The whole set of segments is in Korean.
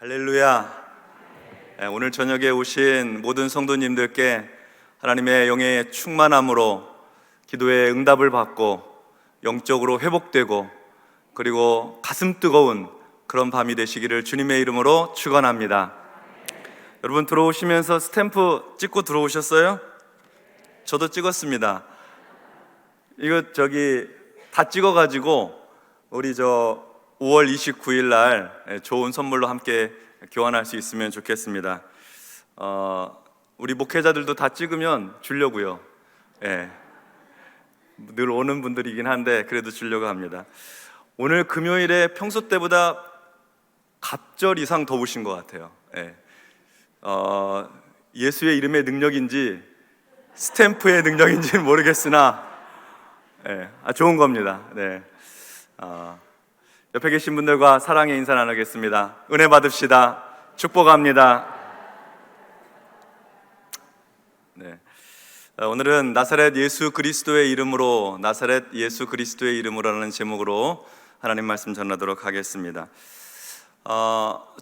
할렐루야. 오늘 저녁에 오신 모든 성도님들께 하나님의 영의 충만함으로 기도의 응답을 받고 영적으로 회복되고 그리고 가슴 뜨거운 그런 밤이 되시기를 주님의 이름으로 축원합니다. 여러분, 들어오시면서 스탬프 찍고 들어오셨어요? 저도 찍었습니다. 이거 다 찍어가지고 우리 5월 29일 날 좋은 선물로 함께 교환할 수 있으면 좋겠습니다. 우리 목회자들도 다 찍으면 주려고요. 늘 오는 분들이긴 한데 그래도 주려고 합니다. 오늘 금요일에 평소 때보다 갑절 이상 더우신 것 같아요. 예수의 이름의 능력인지 스탬프의 능력인지는 모르겠으나 좋은 겁니다. 옆에 계신 분들과 사랑의 인사 나누겠습니다. 은혜 받읍시다. 축복합니다. 오늘은 나사렛 예수 그리스도의 이름으로, 나사렛 예수 그리스도의 이름으로라는 제목으로 하나님 말씀 전하도록 하겠습니다.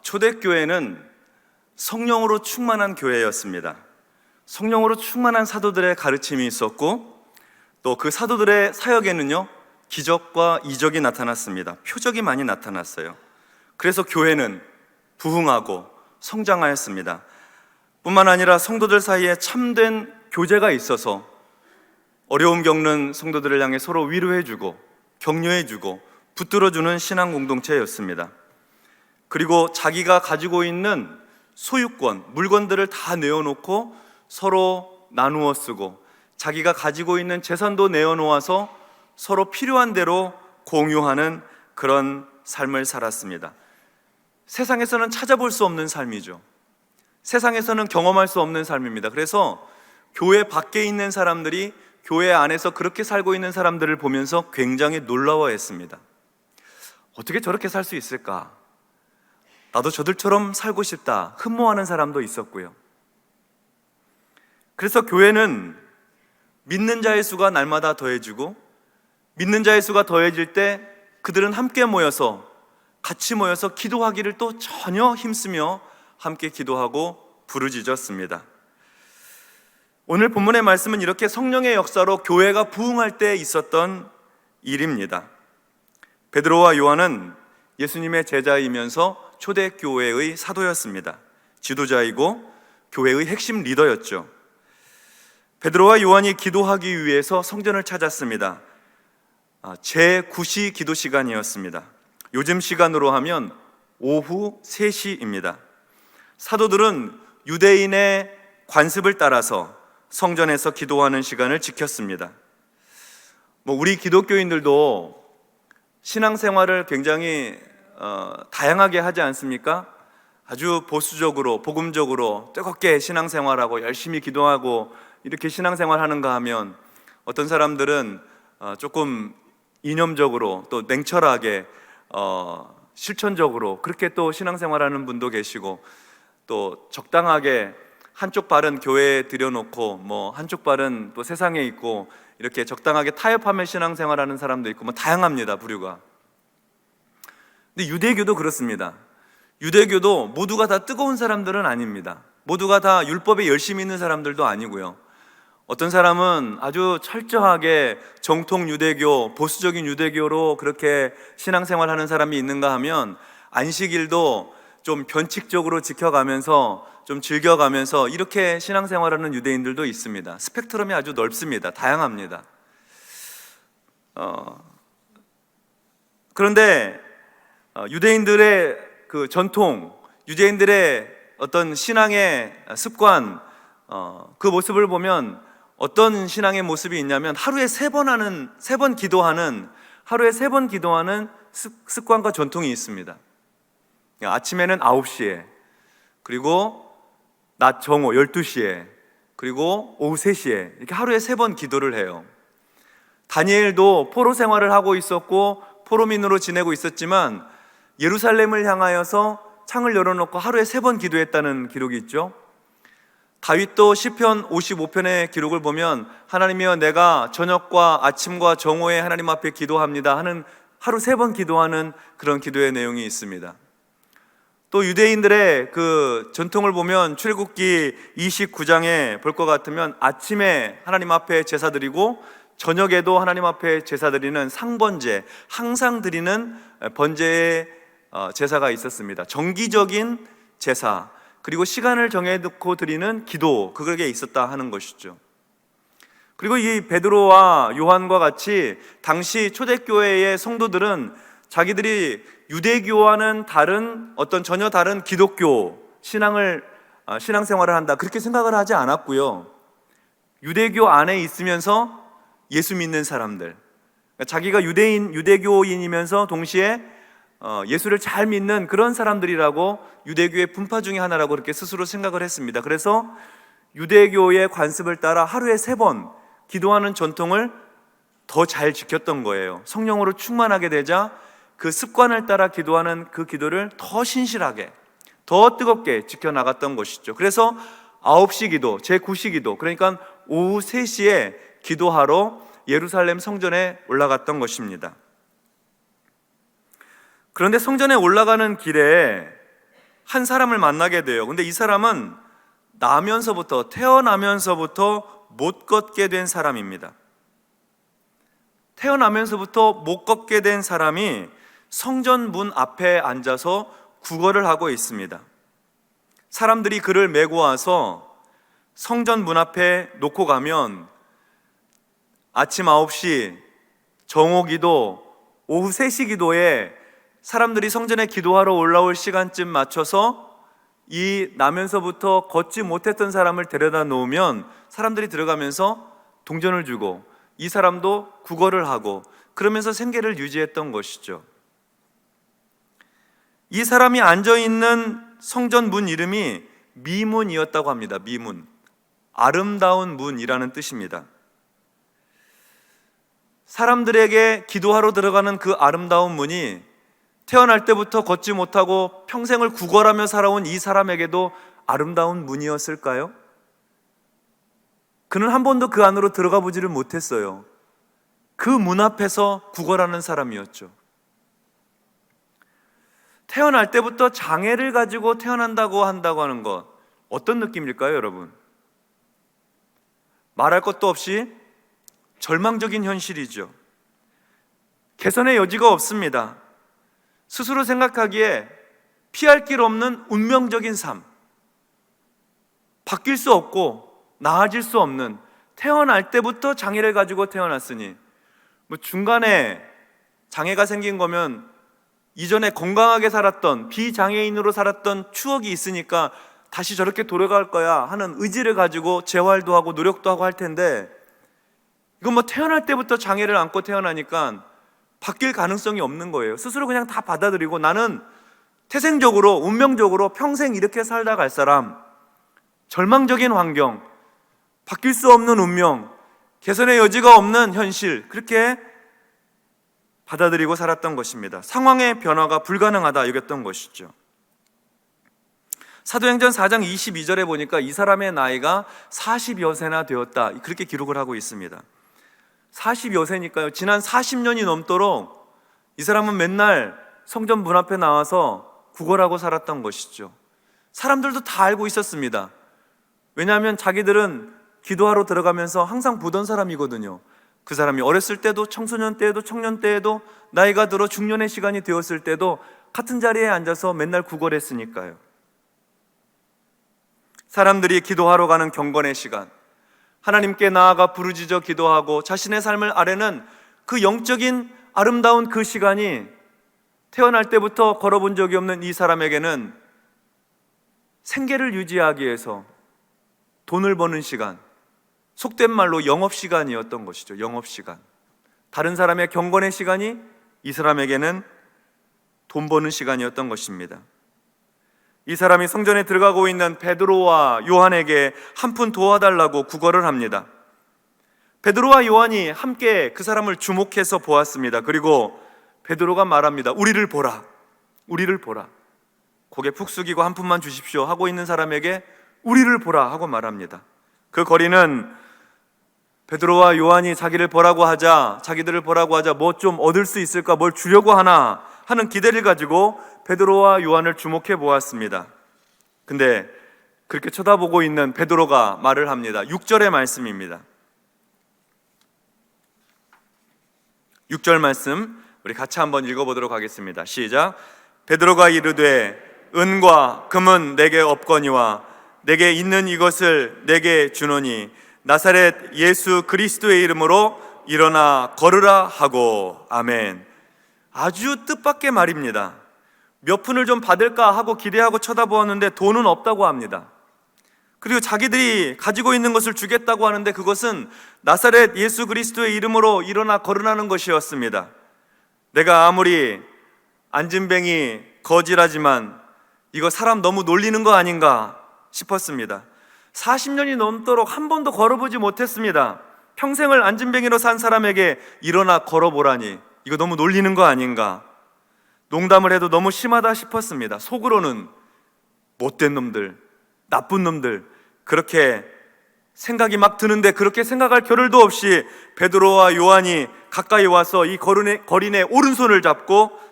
초대교회는 성령으로 충만한 교회였습니다. 성령으로 충만한 사도들의 가르침이 있었고, 또 그 사도들의 사역에는요 기적과 이적이 나타났습니다. 표적이 많이 나타났어요. 그래서 교회는 부흥하고 성장하였습니다. 뿐만 아니라 성도들 사이에 참된 교제가 있어서 어려움 겪는 성도들을 향해 서로 위로해주고 격려해주고 붙들어주는 신앙 공동체였습니다. 그리고 자기가 가지고 있는 소유권, 물건들을 다 내어놓고 서로 나누어 쓰고, 자기가 가지고 있는 재산도 내어놓아서 서로 필요한 대로 공유하는 그런 삶을 살았습니다. 세상에서는 찾아볼 수 없는 삶이죠. 세상에서는 경험할 수 없는 삶입니다. 그래서 교회 밖에 있는 사람들이 교회 안에서 그렇게 살고 있는 사람들을 보면서 굉장히 놀라워했습니다. 어떻게 저렇게 살 수 있을까? 나도 저들처럼 살고 싶다, 흠모하는 사람도 있었고요. 그래서 교회는 믿는 자의 수가 날마다 더해지고, 믿는 자의 수가 더해질 때 그들은 함께 모여서, 같이 모여서 기도하기를 또 전혀 힘쓰며 함께 기도하고 부르짖었습니다. 오늘 본문의 말씀은 이렇게 성령의 역사로 교회가 부흥할 때 있었던 일입니다. 베드로와 요한은 예수님의 제자이면서 초대교회의 사도였습니다. 지도자이고 교회의 핵심 리더였죠. 베드로와 요한이 기도하기 위해서 성전을 찾았습니다. 제9시 기도 시간이었습니다. 요즘 시간으로 하면 오후 3시입니다. 사도들은 유대인의 관습을 따라서 성전에서 기도하는 시간을 지켰습니다. 우리 기독교인들도 신앙생활을 굉장히 다양하게 하지 않습니까? 아주 보수적으로, 복음적으로 뜨겁게 신앙생활하고 열심히 기도하고 이렇게 신앙생활하는가 하면, 어떤 사람들은 조금 이념적으로 또 냉철하게 실천적으로 그렇게 또 신앙생활하는 분도 계시고, 또 적당하게 한쪽 발은 교회에 들여놓고 한쪽 발은 또 세상에 있고, 이렇게 적당하게 타협하며 신앙생활하는 사람도 있고, 다양합니다, 부류가. 근데 유대교도 그렇습니다. 유대교도 모두가 다 뜨거운 사람들은 아닙니다. 모두가 다 율법에 열심히 있는 사람들도 아니고요. 어떤 사람은 아주 철저하게 정통 유대교, 보수적인 유대교로 그렇게 신앙생활하는 사람이 있는가 하면, 안식일도 좀 변칙적으로 지켜가면서 좀 즐겨가면서 이렇게 신앙생활하는 유대인들도 있습니다. 스펙트럼이 아주 넓습니다. 다양합니다. 그런데 유대인들의 그 전통, 유대인들의 어떤 신앙의 습관, 그 모습을 보면 어떤 신앙의 모습이 있냐면, 하루에 3번 기도하는 습관과 전통이 있습니다. 아침에는 9시에, 그리고 낮 정오 12시에, 그리고 오후 3시에, 이렇게 하루에 3번 기도를 해요. 다니엘도 포로 생활을 하고 있었고 포로민으로 지내고 있었지만, 예루살렘을 향하여서 창을 열어놓고 하루에 3번 기도했다는 기록이 있죠. 다윗도 시편 55편의 기록을 보면, 하나님이여 내가 저녁과 아침과 정오에 하나님 앞에 기도합니다 하는, 하루 3번 기도하는 그런 기도의 내용이 있습니다. 또 유대인들의 그 전통을 보면 출애굽기 29장에 볼 것 같으면 아침에 하나님 앞에 제사 드리고 저녁에도 하나님 앞에 제사 드리는 상번제, 항상 드리는 번제의 제사가 있었습니다. 정기적인 제사, 그리고 시간을 정해놓고 드리는 기도, 그게 있었다 하는 것이죠. 그리고 이 베드로와 요한과 같이 당시 초대교회의 성도들은 자기들이 유대교와는 다른 전혀 다른 기독교 신앙생활을 한다, 그렇게 생각을 하지 않았고요. 유대교 안에 있으면서 예수 믿는 사람들, 자기가 유대교인이면서 동시에 예수를 잘 믿는 그런 사람들이라고, 유대교의 분파 중에 하나라고 그렇게 스스로 생각을 했습니다. 그래서 유대교의 관습을 따라 하루에 3번 기도하는 전통을 더 잘 지켰던 거예요. 성령으로 충만하게 되자 그 습관을 따라 기도하는 그 기도를 더 신실하게, 더 뜨겁게 지켜나갔던 것이죠. 그래서 9시 기도, 제9시 기도, 그러니까 오후 3시에 기도하러 예루살렘 성전에 올라갔던 것입니다. 그런데 성전에 올라가는 길에 한 사람을 만나게 돼요. 근데 이 사람은 태어나면서부터 못 걷게 된 사람입니다. 태어나면서부터 못 걷게 된 사람이 성전 문 앞에 앉아서 구걸을 하고 있습니다. 사람들이 그를 메고 와서 성전 문 앞에 놓고 가면 아침 9시 정오기도, 오후 3시 기도에 사람들이 성전에 기도하러 올라올 시간쯤 맞춰서 이 나면서부터 걷지 못했던 사람을 데려다 놓으면 사람들이 들어가면서 동전을 주고 이 사람도 구걸을 하고 그러면서 생계를 유지했던 것이죠. 이 사람이 앉아있는 성전 문 이름이 미문이었다고 합니다. 미문, 아름다운 문이라는 뜻입니다. 사람들에게 기도하러 들어가는 그 아름다운 문이 태어날 때부터 걷지 못하고 평생을 구걸하며 살아온 이 사람에게도 아름다운 문이었을까요? 그는 한 번도 그 안으로 들어가 보지를 못했어요. 그 문 앞에서 구걸하는 사람이었죠. 태어날 때부터 장애를 가지고 태어난다고 하는 것, 어떤 느낌일까요, 여러분? 말할 것도 없이 절망적인 현실이죠. 개선의 여지가 없습니다. 스스로 생각하기에 피할 길 없는 운명적인 삶, 바뀔 수 없고 나아질 수 없는, 태어날 때부터 장애를 가지고 태어났으니 중간에 장애가 생긴 거면 이전에 건강하게 살았던, 비장애인으로 살았던 추억이 있으니까 다시 저렇게 돌아갈 거야 하는 의지를 가지고 재활도 하고 노력도 하고 할 텐데, 이건 태어날 때부터 장애를 안고 태어나니까 바뀔 가능성이 없는 거예요. 스스로 그냥 다 받아들이고 나는 태생적으로, 운명적으로 평생 이렇게 살다 갈 사람, 절망적인 환경, 바뀔 수 없는 운명, 개선의 여지가 없는 현실, 그렇게 받아들이고 살았던 것입니다. 상황의 변화가 불가능하다 여겼던 것이죠. 사도행전 4장 22절에 보니까 이 사람의 나이가 40여 세나 되었다, 그렇게 기록을 하고 있습니다. 40여 세니까요, 지난 40년이 넘도록 이 사람은 맨날 성전 문 앞에 나와서 구걸하고 살았던 것이죠. 사람들도 다 알고 있었습니다. 왜냐하면 자기들은 기도하러 들어가면서 항상 보던 사람이거든요. 그 사람이 어렸을 때도, 청소년 때에도, 청년 때에도, 나이가 들어 중년의 시간이 되었을 때도 같은 자리에 앉아서 맨날 구걸했으니까요. 사람들이 기도하러 가는 경건의 시간, 하나님께 나아가 부르짖어 기도하고 자신의 삶을 아뢰는 그 영적인 아름다운 그 시간이 태어날 때부터 걸어본 적이 없는 이 사람에게는 생계를 유지하기 위해서 돈을 버는 시간, 속된 말로 영업시간이었던 것이죠. 영업시간. 다른 사람의 경건의 시간이 이 사람에게는 돈 버는 시간이었던 것입니다. 이 사람이 성전에 들어가고 있는 베드로와 요한에게 한 푼 도와달라고 구걸을 합니다. 베드로와 요한이 함께 그 사람을 주목해서 보았습니다. 그리고 베드로가 말합니다. 우리를 보라, 우리를 보라. 고개 푹 숙이고 한 푼만 주십시오 하고 있는 사람에게 우리를 보라 하고 말합니다. 그 거리는 베드로와 요한이 자기들을 보라고 하자 뭐 좀 얻을 수 있을까, 뭘 주려고 하나 하는 기대를 가지고 베드로와 요한을 주목해 보았습니다. 근데 그렇게 쳐다보고 있는 베드로가 말을 합니다. 6절의 말씀입니다. 6절 말씀 우리 같이 한번 읽어보도록 하겠습니다. 시작. 베드로가 이르되 은과 금은 내게 없거니와 내게 있는 이것을 내게 주노니 나사렛 예수 그리스도의 이름으로 일어나 걸으라 하고. 아멘. 아주 뜻밖의 말입니다. 몇 푼을 좀 받을까 하고 기대하고 쳐다보았는데 돈은 없다고 합니다. 그리고 자기들이 가지고 있는 것을 주겠다고 하는데 그것은 나사렛 예수 그리스도의 이름으로 일어나 걸으라는 것이었습니다. 내가 아무리 안진뱅이 거지라지만 이거 사람 너무 놀리는 거 아닌가 싶었습니다. 40년이 넘도록 한 번도 걸어보지 못했습니다. 평생을 안진뱅이로 산 사람에게 일어나 걸어보라니 이거 너무 놀리는 거 아닌가. 농담을 해도 너무 심하다 싶었습니다. 속으로는 못된 놈들, 나쁜 놈들, 그렇게 생각이 막 드는데 그렇게 생각할 겨를도 없이 베드로와 요한이 가까이 와서 이 거린의 오른손을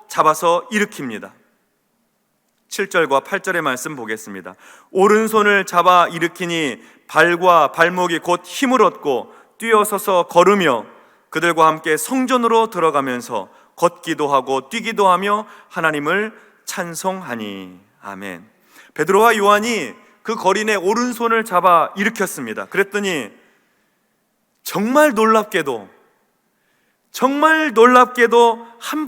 잡아서 일으킵니다. 7절과 8절의 말씀 보겠습니다. 오른손을 잡아 일으키니 발과 발목이 곧 힘을 얻고 뛰어서서 걸으며 그들과 함께 성전으로 들어가면서 걷기도 하고 뛰기도 하며 하나님을 찬송하니. 아멘. 베드로와 요한이 그 거린의 오른손을 잡아 일으켰습니다. 그랬더니 정말 놀랍게도 한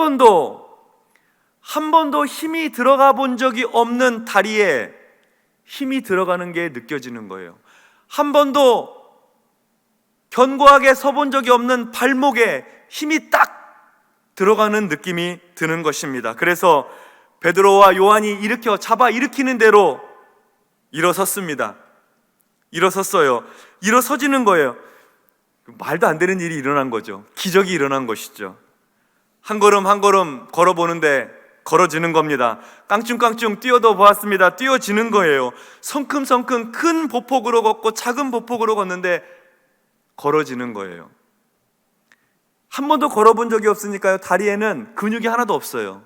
번도 힘이 들어가 본 적이 없는 다리에 힘이 들어가는 게 느껴지는 거예요. 한 번도 견고하게 서본 적이 없는 발목에 힘이 딱 들어가는 느낌이 드는 것입니다. 그래서 베드로와 요한이 잡아 일으키는 대로 일어섰습니다. 일어섰어요. 일어서지는 거예요. 말도 안 되는 일이 일어난 거죠. 기적이 일어난 것이죠. 한 걸음 한 걸음 걸어보는데 걸어지는 겁니다. 깡충깡충 뛰어도 보았습니다. 뛰어지는 거예요. 성큼성큼 큰 보폭으로 걷고 작은 보폭으로 걷는데 걸어지는 거예요. 한 번도 걸어본 적이 없으니까요. 다리에는 근육이 하나도 없어요.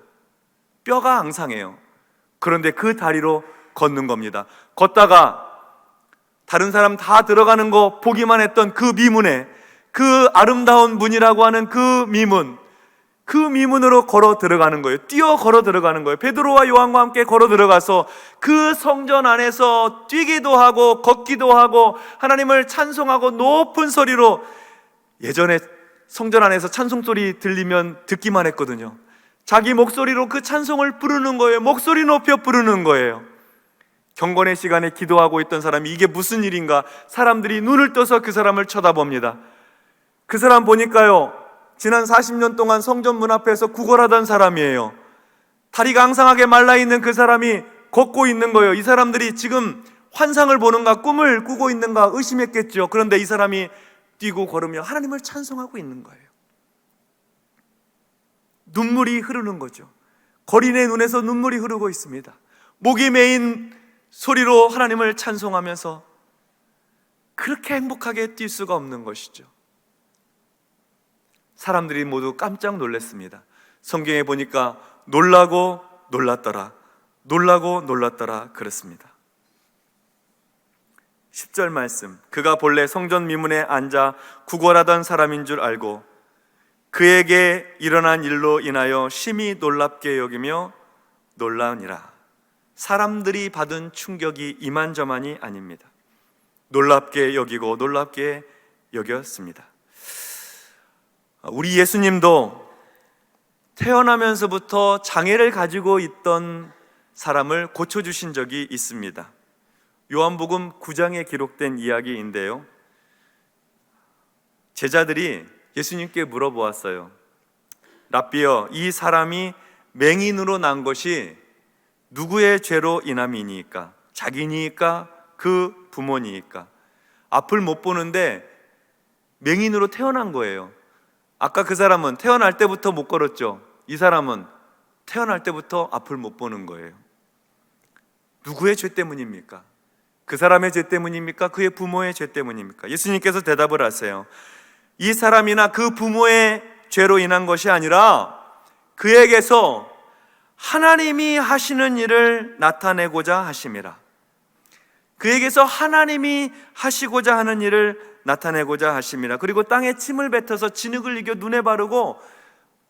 뼈가 앙상해요. 그런데 그 다리로 걷는 겁니다. 걷다가 다른 사람 다 들어가는 거 보기만 했던 그 미문에, 그 아름다운 문이라고 하는 그 미문으로 걸어 들어가는 거예요. 뛰어 걸어 들어가는 거예요. 베드로와 요한과 함께 걸어 들어가서 그 성전 안에서 뛰기도 하고 걷기도 하고 하나님을 찬송하고 높은 소리로, 예전에 성전 안에서 찬송소리 들리면 듣기만 했거든요. 자기 목소리로 그 찬송을 부르는 거예요. 목소리 높여 부르는 거예요. 경건의 시간에 기도하고 있던 사람이 이게 무슨 일인가, 사람들이 눈을 떠서 그 사람을 쳐다봅니다. 그 사람 보니까요, 지난 40년 동안 성전 문 앞에서 구걸하던 사람이에요. 다리가 앙상하게 말라있는 그 사람이 걷고 있는 거예요. 이 사람들이 지금 환상을 보는가 꿈을 꾸고 있는가 의심했겠죠. 그런데 이 사람이 뛰고 걸으며 하나님을 찬송하고 있는 거예요. 눈물이 흐르는 거죠. 거린의 눈에서 눈물이 흐르고 있습니다. 목이 메인 소리로 하나님을 찬송하면서 그렇게 행복하게 뛸 수가 없는 것이죠. 사람들이 모두 깜짝 놀랐습니다. 성경에 보니까 놀라고 놀랐더라, 놀라고 놀랐더라 그랬습니다. 10절 말씀, 그가 본래 성전 미문에 앉아 구걸하던 사람인 줄 알고 그에게 일어난 일로 인하여 심히 놀랍게 여기며 놀라우니라. 사람들이 받은 충격이 이만저만이 아닙니다. 놀랍게 여기고 놀랍게 여겼습니다. 우리 예수님도 태어나면서부터 장애를 가지고 있던 사람을 고쳐주신 적이 있습니다. 요한복음 9장에 기록된 이야기인데요, 제자들이 예수님께 물어보았어요. 랍비여, 이 사람이 맹인으로 난 것이 누구의 죄로 인함이니까? 자기니까? 그 부모니까? 앞을 못 보는데 맹인으로 태어난 거예요. 아까 그 사람은 태어날 때부터 못 걸었죠. 이 사람은 태어날 때부터 앞을 못 보는 거예요. 누구의 죄 때문입니까? 그 사람의 죄 때문입니까? 그의 부모의 죄 때문입니까? 예수님께서 대답을 하세요. 이 사람이나 그 부모의 죄로 인한 것이 아니라 그에게서 하나님이 하시는 일을 나타내고자 하심이라. 그에게서 하나님이 하시고자 하는 일을 나타내고자 하심이라. 그리고 땅에 침을 뱉어서 진흙을 이겨 눈에 바르고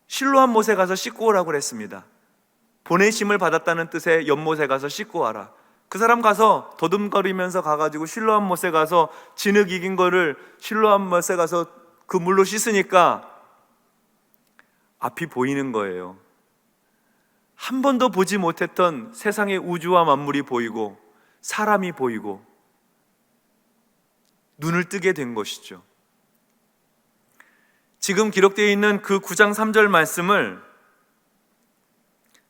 실로암 못에 가서 씻고 오라고 그랬습니다. 보내심을 받았다는 뜻의 연못에 가서 씻고 와라. 그 사람 가서 더듬거리면서 가가지고 실로암 못에 가서 진흙 이긴 거를 실로암 못에 가서 그 물로 씻으니까 앞이 보이는 거예요. 한 번도 보지 못했던 세상의 우주와 만물이 보이고 사람이 보이고 눈을 뜨게 된 것이죠. 지금 기록되어 있는 그 9장 3절 말씀을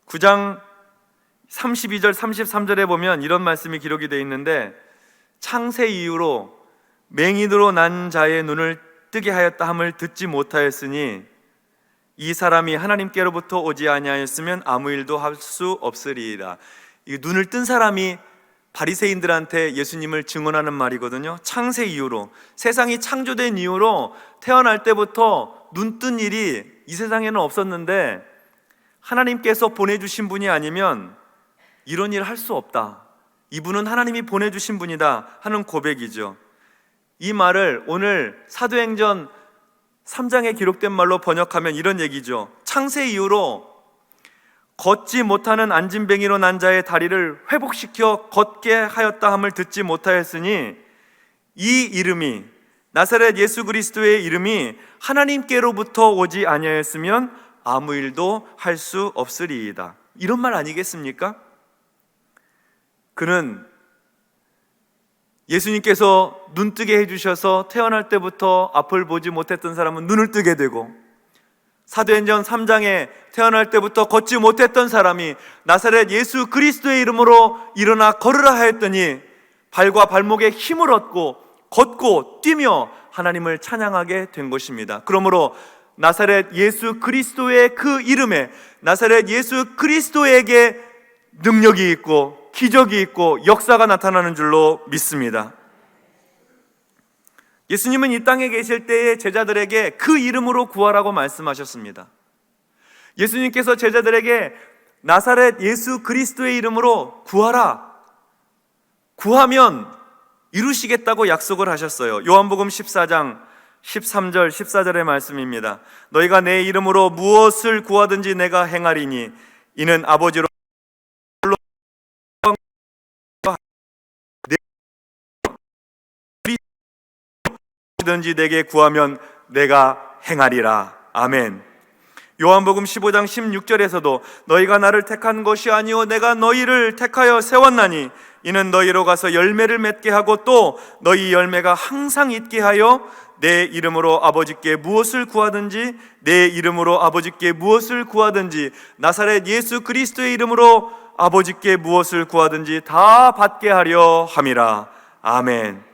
9장 32절 33절에 보면 이런 말씀이 기록이 되어 있는데, 창세 이후로 맹인으로 난 자의 눈을 뜨게 하였다 함을 듣지 못하였으니 이 사람이 하나님께로부터 오지 아니하였으면 아무 일도 할 수 없으리이다. 이 눈을 뜬 사람이 바리새인들한테 예수님을 증언하는 말이거든요. 창세 이후로, 세상이 창조된 이후로 태어날 때부터 눈 뜬 일이 이 세상에는 없었는데 하나님께서 보내주신 분이 아니면 이런 일 할 수 없다, 이분은 하나님이 보내주신 분이다 하는 고백이죠. 이 말을 오늘 사도행전 3장에 기록된 말로 번역하면 이런 얘기죠. 창세 이후로 걷지 못하는 안진뱅이로 난 자의 다리를 회복시켜 걷게 하였다 함을 듣지 못하였으니 이 이름이, 나사렛 예수 그리스도의 이름이 하나님께로부터 오지 아니하였으면 아무 일도 할 수 없으리이다. 이런 말 아니겠습니까? 그는 예수님께서 눈뜨게 해주셔서 태어날 때부터 앞을 보지 못했던 사람은 눈을 뜨게 되고, 사도행전 3장에 태어날 때부터 걷지 못했던 사람이 나사렛 예수 그리스도의 이름으로 일어나 걸으라 하였더니 발과 발목에 힘을 얻고 걷고 뛰며 하나님을 찬양하게 된 것입니다. 그러므로 나사렛 예수 그리스도의 그 이름에, 나사렛 예수 그리스도에게 능력이 있고 기적이 있고 역사가 나타나는 줄로 믿습니다. 예수님은 이 땅에 계실 때에 제자들에게 그 이름으로 구하라고 말씀하셨습니다. 예수님께서 제자들에게 나사렛 예수 그리스도의 이름으로 구하라, 구하면 이루시겠다고 약속을 하셨어요. 요한복음 14장 13절 14절의 말씀입니다. 너희가 내 이름으로 무엇을 구하든지 내가 행하리니 이는 아버지로 든지 내게 구하면 내가 행하리라. 아멘. 요한복음 15장 16절에서도 너희가 나를 택한 것이 아니오 내가 너희를 택하여 세웠나니 이는 너희로 가서 열매를 맺게 하고 또 너희 열매가 항상 있게 하여 내 이름으로 아버지께 무엇을 구하든지, 내 이름으로 아버지께 무엇을 구하든지, 나사렛 예수 그리스도의 이름으로 아버지께 무엇을 구하든지 다 받게 하려 함이라. 아멘.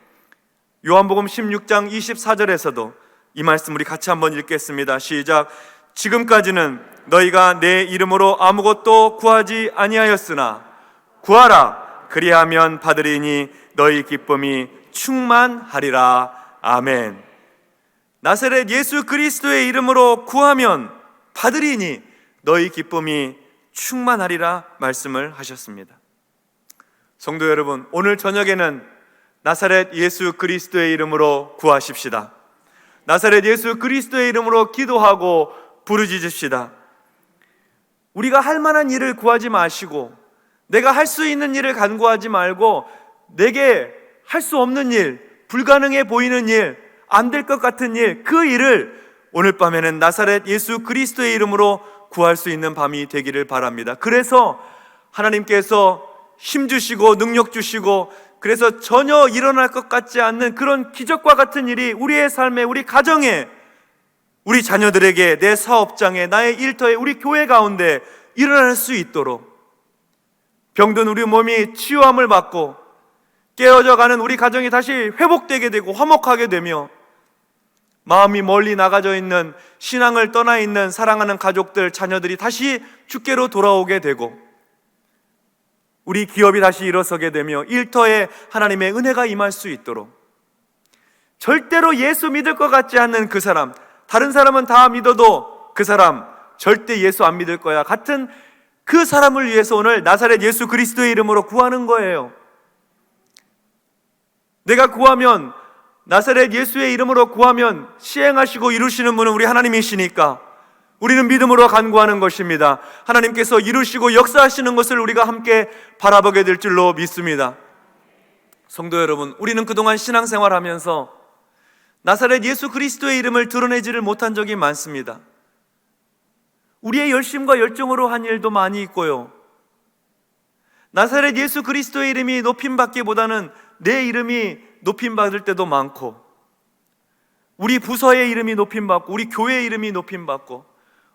요한복음 16장 24절에서도 이 말씀 우리 같이 한번 읽겠습니다. 시작. 지금까지는 너희가 내 이름으로 아무것도 구하지 아니하였으나 구하라 그리하면 받으리니 너희 기쁨이 충만하리라. 아멘. 나사렛 예수 그리스도의 이름으로 구하면 받으리니 너희 기쁨이 충만하리라 말씀을 하셨습니다. 성도 여러분, 오늘 저녁에는 나사렛 예수 그리스도의 이름으로 구하십시다. 나사렛 예수 그리스도의 이름으로 기도하고 부르짖읍시다. 우리가 할 만한 일을 구하지 마시고, 내가 할 수 있는 일을 간구하지 말고, 내게 할 수 없는 일, 불가능해 보이는 일, 안 될 것 같은 일, 그 일을 오늘 밤에는 나사렛 예수 그리스도의 이름으로 구할 수 있는 밤이 되기를 바랍니다. 그래서 하나님께서 힘 주시고 능력 주시고, 그래서 전혀 일어날 것 같지 않는 그런 기적과 같은 일이 우리의 삶에, 우리 가정에, 우리 자녀들에게, 내 사업장에, 나의 일터에, 우리 교회 가운데 일어날 수 있도록, 병든 우리 몸이 치유함을 받고 깨어져가는 우리 가정이 다시 회복되게 되고 화목하게 되며, 마음이 멀리 나가져 있는, 신앙을 떠나 있는 사랑하는 가족들, 자녀들이 다시 주께로 돌아오게 되고, 우리 기업이 다시 일어서게 되며 일터에 하나님의 은혜가 임할 수 있도록, 절대로 예수 믿을 것 같지 않는 그 사람, 다른 사람은 다 믿어도 그 사람 절대 예수 안 믿을 거야 같은 그 사람을 위해서 오늘 나사렛 예수 그리스도의 이름으로 구하는 거예요. 내가 구하면, 나사렛 예수의 이름으로 구하면 시행하시고 이루시는 분은 우리 하나님이시니까 우리는 믿음으로 간구하는 것입니다. 하나님께서 이루시고 역사하시는 것을 우리가 함께 바라보게 될 줄로 믿습니다. 성도 여러분, 우리는 그동안 신앙생활하면서 나사렛 예수 그리스도의 이름을 드러내지를 못한 적이 많습니다. 우리의 열심과 열정으로 한 일도 많이 있고요, 나사렛 예수 그리스도의 이름이 높임받기보다는 내 이름이 높임받을 때도 많고, 우리 부서의 이름이 높임받고, 우리 교회의 이름이 높임받고,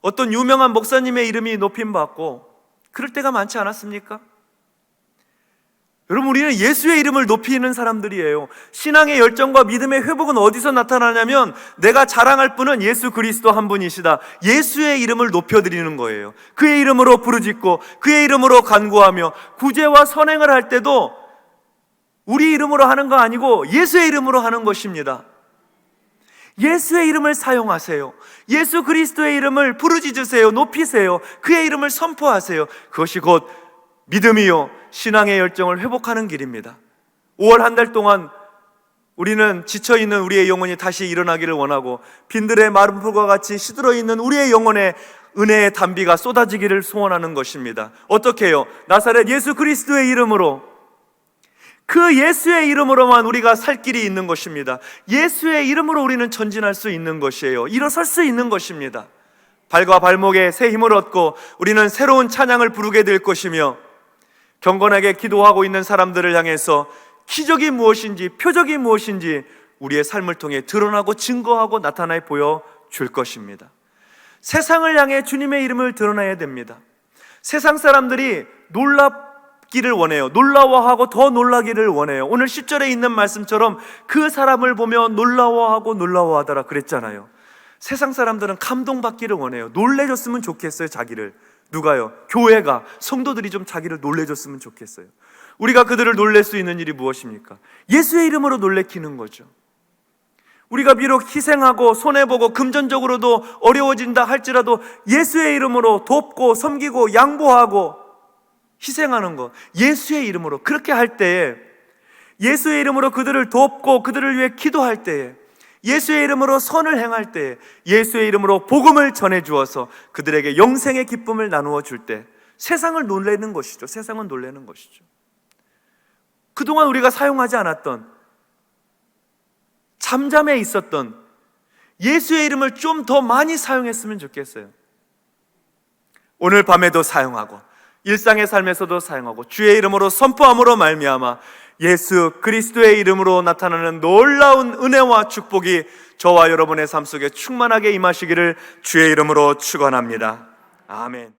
어떤 유명한 목사님의 이름이 높임받고, 그럴 때가 많지 않았습니까? 여러분, 우리는 예수의 이름을 높이는 사람들이에요. 신앙의 열정과 믿음의 회복은 어디서 나타나냐면, 내가 자랑할 분은 예수 그리스도 한 분이시다, 예수의 이름을 높여드리는 거예요. 그의 이름으로 부르짖고 그의 이름으로 간구하며, 구제와 선행을 할 때도 우리 이름으로 하는 거 아니고 예수의 이름으로 하는 것입니다. 예수의 이름을 사용하세요. 예수 그리스도의 이름을 부르짖으세요. 높이세요. 그의 이름을 선포하세요. 그것이 곧 믿음이요, 신앙의 열정을 회복하는 길입니다. 5월 한 달 동안 우리는 지쳐있는 우리의 영혼이 다시 일어나기를 원하고, 빈들의 마른 풀과 같이 시들어있는 우리의 영혼에 은혜의 단비가 쏟아지기를 소원하는 것입니다. 어떻게 해요? 나사렛 예수 그리스도의 이름으로, 그 예수의 이름으로만 우리가 살 길이 있는 것입니다. 예수의 이름으로 우리는 전진할 수 있는 것이에요. 일어설 수 있는 것입니다. 발과 발목에 새 힘을 얻고 우리는 새로운 찬양을 부르게 될 것이며, 경건하게 기도하고 있는 사람들을 향해서 기적이 무엇인지, 표적이 무엇인지 우리의 삶을 통해 드러나고 증거하고 나타나 보여줄 것입니다. 세상을 향해 주님의 이름을 드러내야 됩니다. 세상 사람들이 놀랍기를 원해요. 놀라워하고 더 놀라기를 원해요. 오늘 10절에 있는 말씀처럼 그 사람을 보며 놀라워하고 놀라워하더라 그랬잖아요. 세상 사람들은 감동받기를 원해요. 놀래줬으면 좋겠어요, 자기를. 누가요? 교회가, 성도들이 좀 자기를 놀래줬으면 좋겠어요. 우리가 그들을 놀랄 수 있는 일이 무엇입니까? 예수의 이름으로 놀래키는 거죠. 우리가 비록 희생하고 손해보고 금전적으로도 어려워진다 할지라도 예수의 이름으로 돕고 섬기고 양보하고 희생하는 것, 예수의 이름으로 그렇게 할 때에, 예수의 이름으로 그들을 돕고 그들을 위해 기도할 때에, 예수의 이름으로 선을 행할 때에, 예수의 이름으로 복음을 전해주어서 그들에게 영생의 기쁨을 나누어 줄 때 세상을 놀라는 것이죠. 세상은 놀라는 것이죠. 그동안 우리가 사용하지 않았던, 잠잠해 있었던 예수의 이름을 좀 더 많이 사용했으면 좋겠어요. 오늘 밤에도 사용하고 일상의 삶에서도 사용하고 주의 이름으로 선포함으로 말미암아 예수 그리스도의 이름으로 나타나는 놀라운 은혜와 축복이 저와 여러분의 삶 속에 충만하게 임하시기를 주의 이름으로 축원합니다. 아멘.